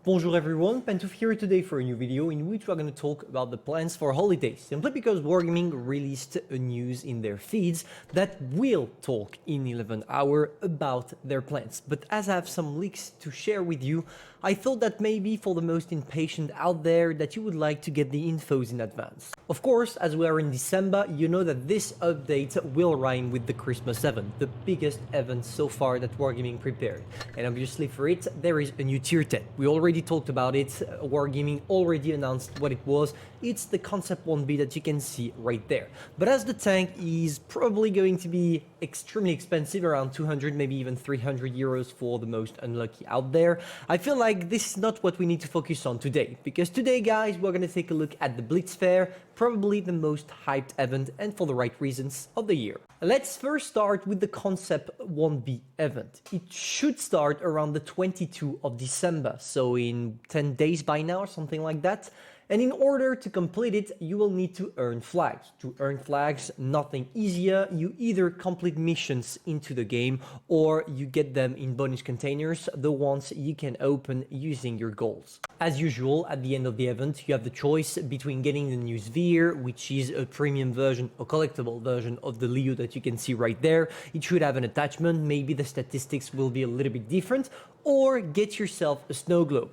Bonjour everyone, Pantoufleee here today for a new video in which we're going to talk about the plans for holidays, simply because Wargaming released a news in their feeds that will talk in 11 hour about their plans. But as I have some leaks to share with you, I thought that maybe for the most impatient out there that you would like to get the infos in advance. Of course, as we are in December, you know that this update will rhyme with the Christmas event, the biggest event so far that Wargaming prepared. And obviously for it, there is a new tier 10. We already talked about it, Wargaming already announced what it was. It's the Concept 1B that you can see right there. But as the tank is probably going to be extremely expensive, around 200, maybe even 300 euros for the most unlucky out there, I feel like this is not what we need to focus on today. Because today, guys, we're going to take a look at the Blitz Fair, probably the most hyped event and for the right reasons of the year. Let's first start with the Concept 1B event. It should start around the 22nd of December, so in 10 days by now or something like that. And in order to complete it, you will need to earn flags. To earn flags, nothing easier. You either complete missions into the game or you get them in bonus containers, the ones you can open using your goals. As usual, at the end of the event, you have the choice between getting the new sphere, which is a premium version, a collectible version of the Leo that you can see right there. It should have an attachment, maybe the statistics will be a little bit different, or get yourself a snow globe.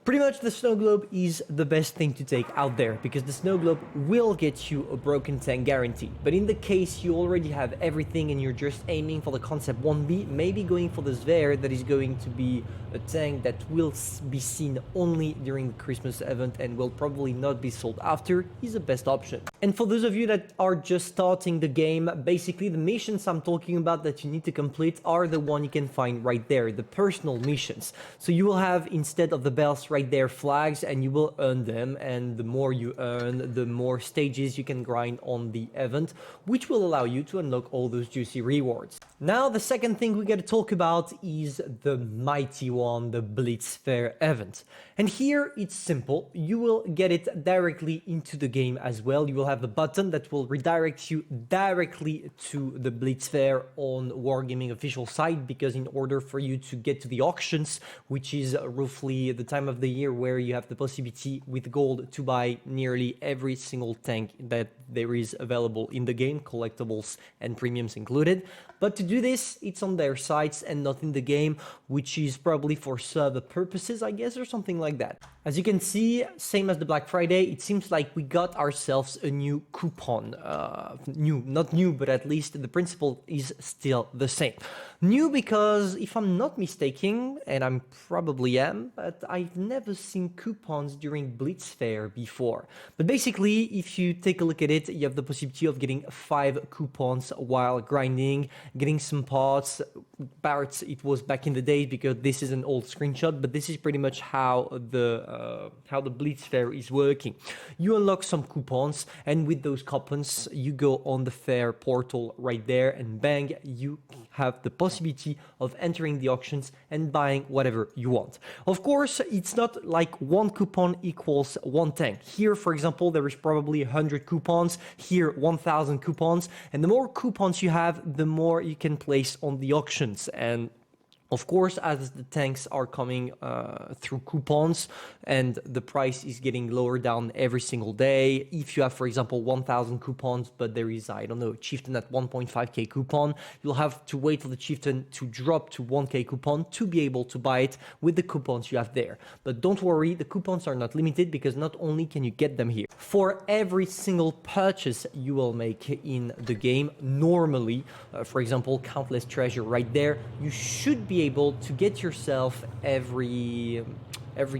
Pretty much the snow globe is the best thing to take out there because the snow globe will get you a broken tank guarantee. But in the case you already have everything and you're just aiming for the Concept 1B, maybe going for the sphere that is going to be a tank that will be seen only during the Christmas event and will probably not be sold after is the best option. And for those of you that are just starting the game, basically the missions I'm talking about that you need to complete are the one you can find right there, the personal missions. So you will have, instead of the bells right there, flags, and you will earn them, and the more you earn, the more stages you can grind on the event, which will allow you to unlock all those juicy rewards. Now the second thing we got to talk about is the mighty one, the Blitz Fair event. And here it's simple, you will get it directly into the game as well. You will have a button that will redirect you directly to the Blitz Fair on Wargaming official site, because in order for you to get to the auctions, which is roughly the time of the year where you have the possibility with gold to buy nearly every single tank that there is available in the game, collectibles and premiums included. But to do this, it's on their sites and not in the game, which is probably for server purposes, I guess, or something like that. As you can see, same as the Black Friday, it seems like we got ourselves a new coupon. Not new, but at least the principle is still the same. New because, if I'm not mistaken, and I probably am, but I've never seen coupons during Blitz Fair before. But basically, if you take a look at it, you have the possibility of getting 5 coupons while grinding, getting some parts. Parts, it was back in the day because this is an old screenshot, but this is pretty much how the Blitz Fair is working. You unlock some coupons, and with those coupons, you go on the fair portal right there, and bang, you have the possibility of entering the auctions and buying whatever you want. Of course, it's not like one coupon equals one tank. Here, for example, there is probably 100 coupons, here 1000 coupons, and the more coupons you have, the more you can place on the auctions. And of course, as the tanks are coming through coupons and the price is getting lower down every single day, if you have, for example, 1000 coupons, but there is, I don't know, a chieftain at 1.5k coupon, you'll have to wait for the chieftain to drop to 1k coupon to be able to buy it with the coupons you have there. But don't worry, the coupons are not limited, because not only can you get them here, for every single purchase you will make in the game, normally, for example, Countless Treasure right there, you should be able to get yourself every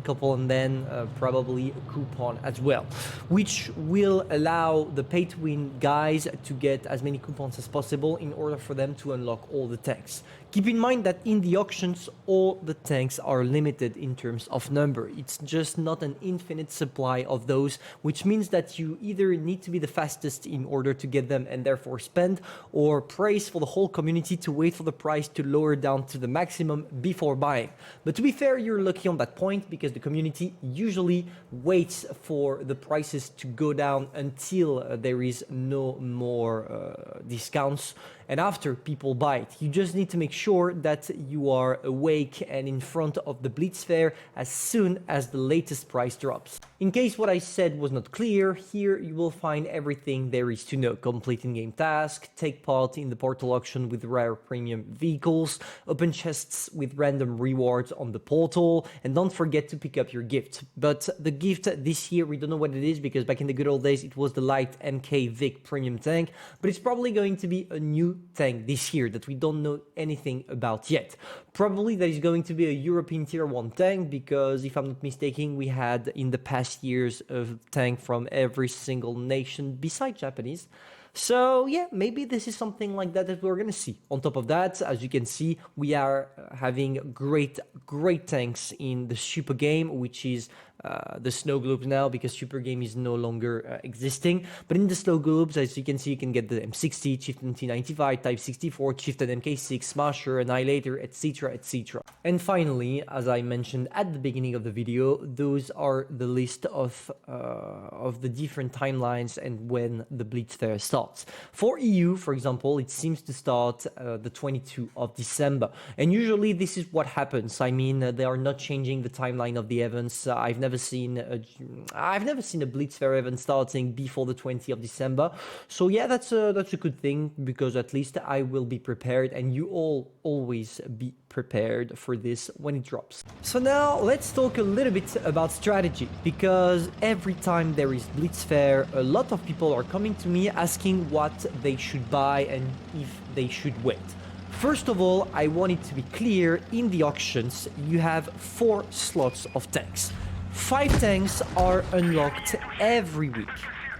couple and then probably a coupon as well, which will allow the pay-to-win guys to get as many coupons as possible in order for them to unlock all the tanks. Keep in mind that in the auctions, all the tanks are limited in terms of number. It's just not an infinite supply of those, which means that you either need to be the fastest in order to get them and therefore spend, or praise for the whole community to wait for the price to lower down to the maximum before buying. But to be fair, you're lucky on that point, because the community usually waits for the prices to go down until there is no more discounts, and after people buy it. You just need to make sure that you are awake and in front of the Blitz Fair as soon as the latest price drops. In case what I said was not clear, here you will find everything there is to know. Complete in-game tasks, take part in the portal auction with rare premium vehicles, open chests with random rewards on the portal, and don't forget to pick up your gift. But the gift this year, we don't know what it is because back in the good old days it was the light MK Vic premium tank, but it's probably going to be a new tank this year that we don't know anything about yet. Probably that is going to be a European tier 1 tank because if I'm not mistaken we had in the past years a tank from every single nation besides Japanese. So yeah, maybe this is something like that we're gonna see. On top of that, as you can see, we are having great tanks in the Super Game, which is the snow globes now because Super Game is no longer existing. But in the snow globes, as you can see, you can get the M60, Chieftain T95, Type 64, Chieftain MK6, Smasher, Annihilator, etc, etc. And finally, as I mentioned at the beginning of the video, those are the list of the different timelines and when the Blitz Fair starts. For EU, for example, it seems to start the 22nd of December. And usually this is what happens. I mean, they are not changing the timeline of the events. I've never seen a Blitz Fair event starting before the 20th of December. So yeah, that's a good thing because at least I will be prepared and you all always be prepared for this when it drops. So now let's talk a little bit about strategy because every time there is Blitz Fair, a lot of people are coming to me asking what they should buy and if they should wait. First of all, I want it to be clear, in the auctions you have 4 slots of tanks. 5 tanks are unlocked every week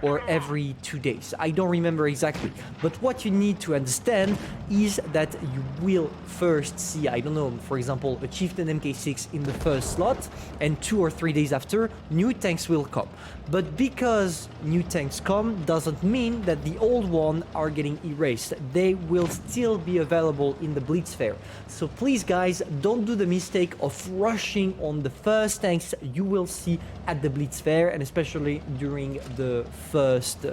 or every 2 days. I don't remember exactly. But what you need to understand is that you will first see, I don't know, for example, a Chieftain MK6 in the first slot, and 2 or 3 days after, new tanks will come. But because new tanks come doesn't mean that the old ones are getting erased. They will still be available in the Blitz Fair. So please guys, don't do the mistake of rushing on the first tanks you will see at the Blitz Fair, and especially during the first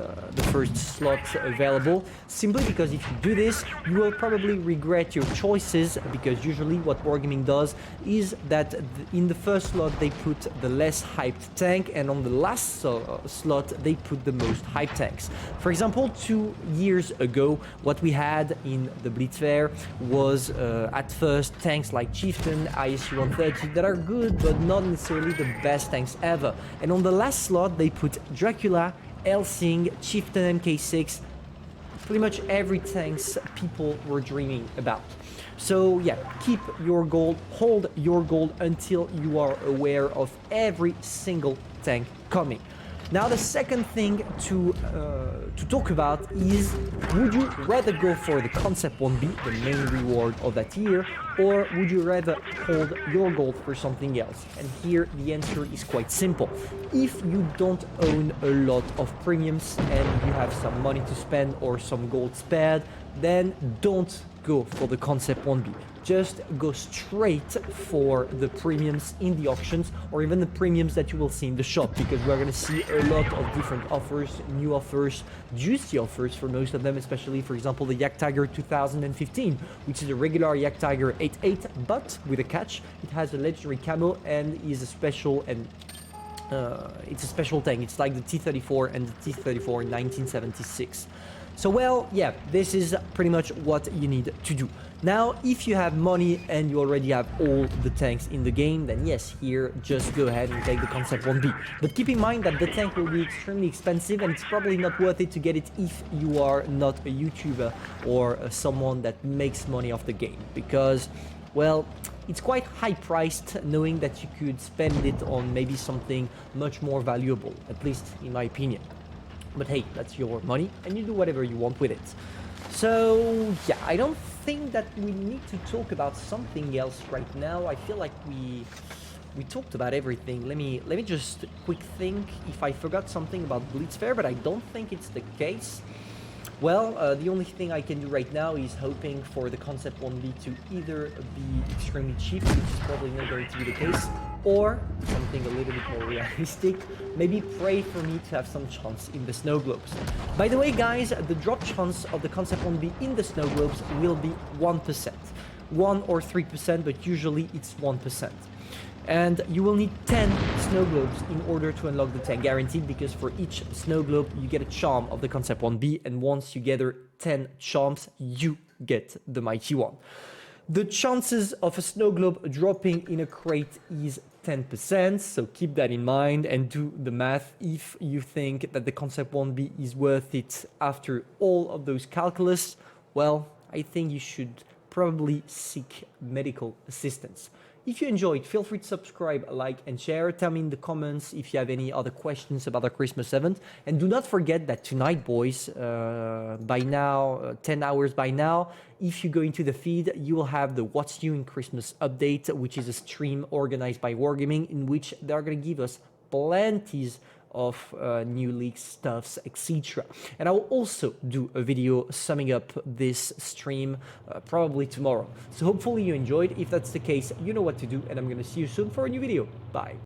slots available, simply because if you do this, you will probably regret your choices, because usually what Wargaming does is that in the first slot they put the less hyped tank, and on the last slot they put the most hyped tanks. For example, 2 years ago, what we had in the Blitz Fair was at first tanks like Chieftain, ISU 130 that are good but not necessarily the best tanks ever, and on the last slot they put Dracula, Helsing, Chieftain MK6, pretty much every tanks people were dreaming about. So yeah, keep your gold, hold your gold until you are aware of every single tank coming. Now the second thing to talk about is, would you rather go for the Concept 1B, the main reward of that year, or would you rather hold your gold for something else? And here the answer is quite simple. If you don't own a lot of premiums and you have some money to spend or some gold spared, then don't go for the Concept 1B. Just go straight for the premiums in the auctions, or even the premiums that you will see in the shop, because we're going to see a lot of different offers, new offers, juicy offers for most of them, especially for example the Yak Tiger 2015, which is a regular Yak Tiger 8.8, but with a catch. It has a legendary camo and is a special, and it's a special tank. It's like the T-34 and the T-34 in 1976. So well, yeah, this is pretty much what you need to do. Now, if you have money and you already have all the tanks in the game, then yes, here, just go ahead and take the Concept 1B. But keep in mind that the tank will be extremely expensive, and it's probably not worth it to get it if you are not a YouTuber or someone that makes money off the game. Because, well, it's quite high priced, knowing that you could spend it on maybe something much more valuable, at least in my opinion. But hey, that's your money and you do whatever you want with it. So yeah, I don't think that we need to talk about something else right now. I feel like we talked about everything. Let me just quick think if I forgot something about Blitz Fair, but I don't think it's the case. Well, the only thing I can do right now is hoping for the Concept 1B to either be extremely cheap, which is probably not going to be the case, or some something a little bit more realistic, maybe pray for me to have some chance in the snow globes. By the way, guys, the drop chance of the Concept 1B in the snow globes will be 1%. 1 or 3%, but usually it's 1%. And you will need 10 snow globes in order to unlock the 10 guaranteed, because for each snow globe you get a charm of the Concept 1B, and once you gather 10 charms you get the mighty one. The chances of a snow globe dropping in a crate is 10%, so keep that in mind and do the math if you think that the Concept 1B is worth it after all of those calculus. Well, I think you should probably seek medical assistance. If you enjoyed, feel free to subscribe, like, and share. Tell me in the comments if you have any other questions about the Christmas event. And do not forget that tonight, boys, by now, 10 hours by now, if you go into the feed, you will have the What's New in Christmas update, which is a stream organized by Wargaming, in which they're going to give us plenty of new leaks, stuffs, etc. And I will also do a video summing up this stream probably tomorrow. So hopefully you enjoyed. If that's the case, you know what to do, and I'm gonna see you soon for a new video. Bye.